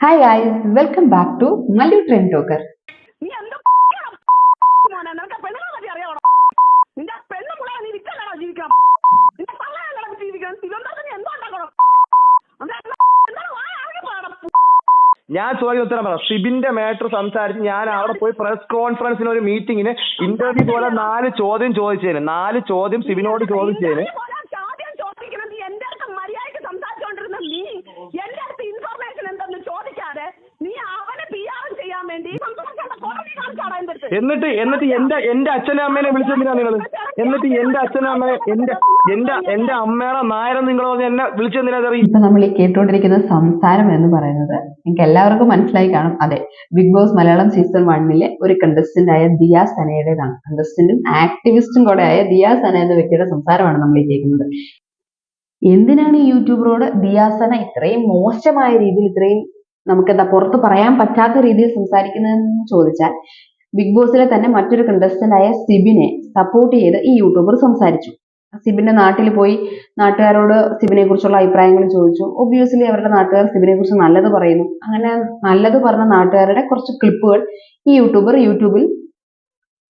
Hi guys, welcome back to Mallu Trend Talker. നീ എന്താ മോനെ നിനക്ക് പെണ്ണുങ്ങളെ പറ്റി അറിയാവോ? നിന്റെ പെണ്ണുമുള്ള നീ വിറ്റല്ലാണോ ജീവിക്കണം? നിന്റെ തള്ളയല്ലാണോ ജീവിക്കണം? തിരുവനന്തപുരത്ത് എന്തോ ഉണ്ടാക്കണം? ഞാൻ ചോദ്യം ഉത്തരം പറയാം. സിബിന്റെ മാറ്റർ സംസാരിച്ച് ഞാൻ അവിടെ പോയി പ്രസ് കോൺഫറൻസിന് ഒരു മീറ്റിങ്ങിന് ഇന്റർവ്യൂ പോലെ 4 ചോദ്യം ചോദിച്ചതിന് 4 ചോദ്യം സിബിനോട് ചോദിച്ചതിന് ചോദിക്കണം. നീ എന്റെ അടുത്ത് മര്യാദയ്ക്ക് സംസാരിച്ചോണ്ടിരുന്ന നീ എന്റെ അടുത്ത് ഇൻഫർമേഷൻ എന്തെന്ന് ചോദിക്കാതെ നീ അവനെ പിആർ ചെയ്യാൻ വേണ്ടി എന്നിട്ട് എന്റെ അച്ഛനും അമ്മേനെ വിളിച്ചെന്തിനാ നിങ്ങൾ? എന്നിട്ട് എന്റെ അച്ഛനും അമ്മയെ എന്റെ അമ്മയുടെ നായരം നിങ്ങൾ എന്നെ വിളിച്ചെന്തിനാ? ഇപ്പൊ നമ്മൾ ഈ കേട്ടുകൊണ്ടിരിക്കുന്ന സംസാരം എന്ന് പറയുന്നത് നിങ്ങൾക്ക് എല്ലാവർക്കും മനസ്സിലായി കാണും. അതെ, ബിഗ് ബോസ് മലയാളം സീസൺ 1 ഒരു കണ്ടസ്റ്റന്റ് ആയ ദിയ സനയുടേതാണ്. കണ്ടസ്റ്റന്റും ആക്ടിവിസ്റ്റും കൂടെ ആയ ദിയ സന എന്ന വ്യക്തിയുടെ സംസാരമാണ് നമ്മൾ ഈ കേൾക്കുന്നത്. എന്തിനാണ് ഈ യൂട്യൂബറോട് ദിയ സന ഇത്രയും മോശമായ രീതിയിൽ, ഇത്രയും നമുക്കെന്താ പുറത്ത് പറയാൻ പറ്റാത്ത രീതിയിൽ സംസാരിക്കുന്നതെന്ന് ചോദിച്ചാൽ, ബിഗ് ബോസിലെ തന്നെ മറ്റൊരു കണ്ടസ്റ്റന്റ് ആയ സിബിനെ സപ്പോർട്ട് ചെയ്ത് ഈ യൂട്യൂബർ സംസാരിച്ചു. സിബിന്റെ നാട്ടിൽ പോയി നാട്ടുകാരോട് സിബിനെ കുറിച്ചുള്ള അഭിപ്രായങ്ങൾ ചോദിച്ചു. ഒബ്വിയസ്ലി അവരുടെ നാട്ടുകാർ സിബിനെ കുറിച്ച് നല്ലത് പറയുന്നു. അങ്ങനെ നല്ലത് പറഞ്ഞ നാട്ടുകാരുടെ കുറച്ച് ക്ലിപ്പുകൾ ഈ യൂട്യൂബർ യൂട്യൂബിൽ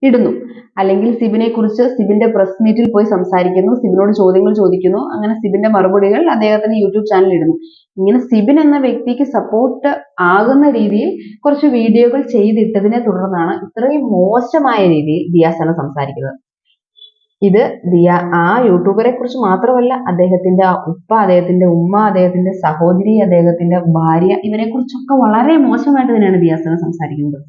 ഇടുന്നു. അല്ലെങ്കിൽ സിബിനെ കുറിച്ച് സിബിന്റെ പ്രസ് മീറ്റിൽ പോയി സംസാരിക്കുന്നു, സിബിനോട് ചോദ്യങ്ങൾ ചോദിക്കുന്നു. അങ്ങനെ സിബിന്റെ മറുപടികൾ അദ്ദേഹത്തിന്റെ യൂട്യൂബ് ചാനലിൽ ഇടുന്നു. ഇങ്ങനെ സിബിൻ എന്ന വ്യക്തിക്ക് സപ്പോർട്ട് ആകുന്ന രീതിയിൽ കുറച്ച് വീഡിയോകൾ ചെയ്തിട്ടതിനെ തുടർന്നാണ് ഇത്രയും മോശമായ രീതിയിൽ ദിയ സന സംസാരിക്കുന്നത്. ഇത് ആ യൂട്യൂബറെ കുറിച്ച് മാത്രമല്ല, അദ്ദേഹത്തിന്റെ ഉപ്പ, അദ്ദേഹത്തിന്റെ ഉമ്മ, അദ്ദേഹത്തിന്റെ സഹോദരി, അദ്ദേഹത്തിന്റെ ഭാര്യ, ഇവരെ കുറിച്ചൊക്കെ വളരെ മോശമായിട്ട് തന്നെയാണ് ദിയ സന സംസാരിക്കുന്നത്.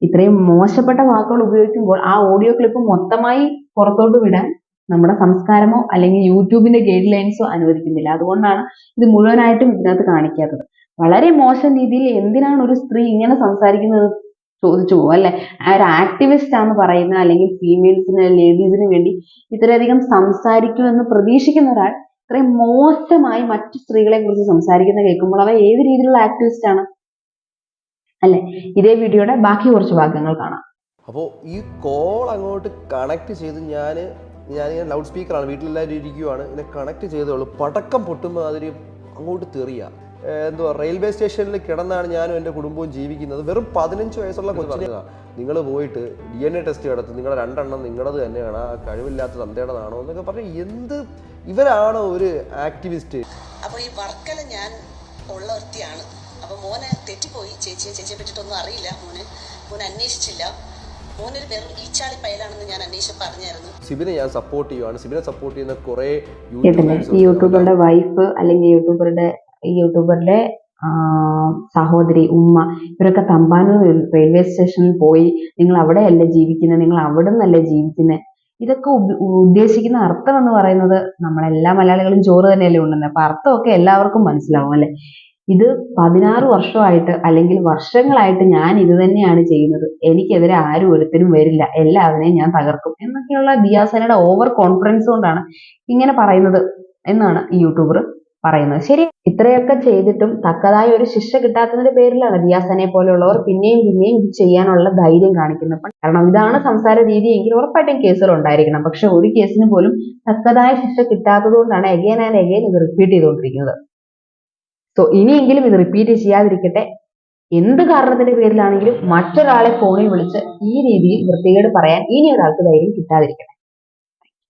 ഇത്രയും മോശപ്പെട്ട വാക്കുകൾ ഉപയോഗിക്കുമ്പോൾ ആ ഓഡിയോ ക്ലിപ്പ് മൊത്തമായി പുറത്തോട്ട് വിടാൻ നമ്മുടെ സംസ്കാരമോ അല്ലെങ്കിൽ യൂട്യൂബിന്റെ ഗൈഡ് ലൈൻസോ അനുവദിക്കുന്നില്ല. അതുകൊണ്ടാണ് ഇത് മുഴുവനായിട്ടും ഇതിനകത്ത് കാണിക്കാത്തത്. വളരെ മോശം രീതിയിൽ എന്തിനാണ് ഒരു സ്ത്രീ ഇങ്ങനെ സംസാരിക്കുന്നത് ചോദിച്ചു പോകും അല്ലെ. ആ ഒരു ആക്ടിവിസ്റ്റ് ആണെന്ന് പറയുന്ന, അല്ലെങ്കിൽ ഫീമെയിൽസിന്, ലേഡീസിന് വേണ്ടി ഇത്രയധികം സംസാരിക്കുമെന്ന് പ്രതീക്ഷിക്കുന്ന ഒരാൾ ഇത്രയും മോശമായി മറ്റു സ്ത്രീകളെ കുറിച്ച് സംസാരിക്കുന്ന കേൾക്കുമ്പോൾ അവ ഏത് രീതിയിലുള്ള ആക്ടിവിസ്റ്റ് ആണ് അല്ലെ? ഇതേ വീഡിയോയുടെ ബാക്കി കുറച്ച് ഭാഗങ്ങൾ കാണാം. അപ്പോൾ ഈ കോൾ അങ്ങോട്ട് കണക്ട് ചെയ്ത് ഞാനിങ്ങനെ ലൗഡ് സ്പീക്കറാണ്, വീട്ടിലെല്ലാവരും ഇരിക്കുവാണ്, ഇങ്ങനെ കണക്ട് ചെയ്തോളൂ, പടക്കം പൊട്ടുമ്പോൾ അതിന് അങ്ങോട്ട് തെറിയ എന്തുവാ. റെയിൽവേ സ്റ്റേഷനിൽ കിടന്നാണ് ഞാനും എൻ്റെ കുടുംബവും ജീവിക്കുന്നത്. വെറും 15 വയസ്സുള്ള കൊച്ചിനെ നിങ്ങൾ പോയിട്ട് DNA ടെസ്റ്റ് നടത്തും, നിങ്ങളുടെ 2 എണ്ണം നിങ്ങളത് തന്നെയാണ്, ആ കഴിവില്ലാത്ത തന്തയുടേതാണോ എന്നൊക്കെ പറഞ്ഞ് എന്ത് ഇവരാണോ ഒരു ആക്ടിവിസ്റ്റ്? അപ്പോൾ ഈ വർക്കല ഞാൻ ഉള്ള വൃത്തിയാണ്. അപ്പോൾ മോനെ തെറ്റിപ്പോയി, ചേച്ചിയെ പറ്റിയിട്ടൊന്നും അറിയില്ല, മോനെ അന്വേഷിച്ചില്ല, മോനൊരു വെറും ഈച്ചാളി പയലാണെന്ന് ഞാൻ അന്വേഷിച്ച് പറഞ്ഞായിരുന്നു. സിബിനെ ഞാൻ സപ്പോർട്ട് ചെയ്യുവാണ്. സിബിനെ സപ്പോർട്ട് ചെയ്യുന്ന കുറെ യൂട്യൂബറുടെ വൈഫ് അല്ലെങ്കിൽ യൂട്യൂബറുടെ സഹോദരി, ഉമ്മ, ഇവരൊക്കെ തമ്പാനൂർ റെയിൽവേ സ്റ്റേഷനിൽ പോയി നിങ്ങൾ അവിടെയല്ല ജീവിക്കുന്നത്, നിങ്ങൾ അവിടെ നിന്നല്ലേ ജീവിക്കുന്നത്, ഇതൊക്കെ ഉദ്ദേശിക്കുന്ന അർത്ഥം എന്ന് പറയുന്നത് നമ്മളെല്ലാ മലയാളികളും ചോറ് തന്നെയല്ലേ ഉണ്ടെന്ന്. അപ്പൊ അർത്ഥമൊക്കെ എല്ലാവർക്കും മനസ്സിലാവും അല്ലെ. ഇത് 16 വർഷമായിട്ട് അല്ലെങ്കിൽ വർഷങ്ങളായിട്ട് ഞാൻ ഇത് തന്നെയാണ് ചെയ്യുന്നത്, എനിക്കെതിരെ ആരും ഒരുത്തരും വരില്ല, എല്ലാവരെയും ഞാൻ തകർക്കും എന്നൊക്കെയുള്ള ദിയ സനയുടെ ഓവർ കോൺഫിഡൻസ് കൊണ്ടാണ് ഇങ്ങനെ പറയുന്നത് എന്നാണ് ഈ യൂട്യൂബർ പറയുന്നത്. ശരി, ഇത്രയൊക്കെ ചെയ്തിട്ടും തക്കതായ ഒരു ശിക്ഷ കിട്ടാത്തതിന്റെ പേരിലാണ് ദിയ സനയെ പോലെയുള്ളവർ പിന്നെയും ഇത് ചെയ്യാനുള്ള ധൈര്യം കാണിക്കുന്നത്. കാരണം ഇതാണ് സംസാര രീതി എങ്കിൽ ഉറപ്പായിട്ടും കേസുകൾ ഉണ്ടായിരിക്കണം. പക്ഷെ ഒരു കേസിന് പോലും തക്കതായ ശിക്ഷ കിട്ടാത്തത് കൊണ്ടാണ് എഗെയിൻ ആൻഡ് എഗെയിൻ ഇത് റിപ്പീറ്റ് ചെയ്തുകൊണ്ടിരിക്കുന്നത്. സോ ഇനിയെങ്കിലും ഇത് റിപ്പീറ്റ് ചെയ്യാതിരിക്കട്ടെ. എന്ത് കാരണത്തിന്റെ പേരിലാണെങ്കിലും മറ്റൊരാളെ ഫോണിൽ വിളിച്ച് ഈ രീതിയിൽ വൃത്തികേട് പറയാൻ ഇനി ഒരാൾക്ക് ധൈര്യം കിട്ടാതിരിക്കട്ടെ.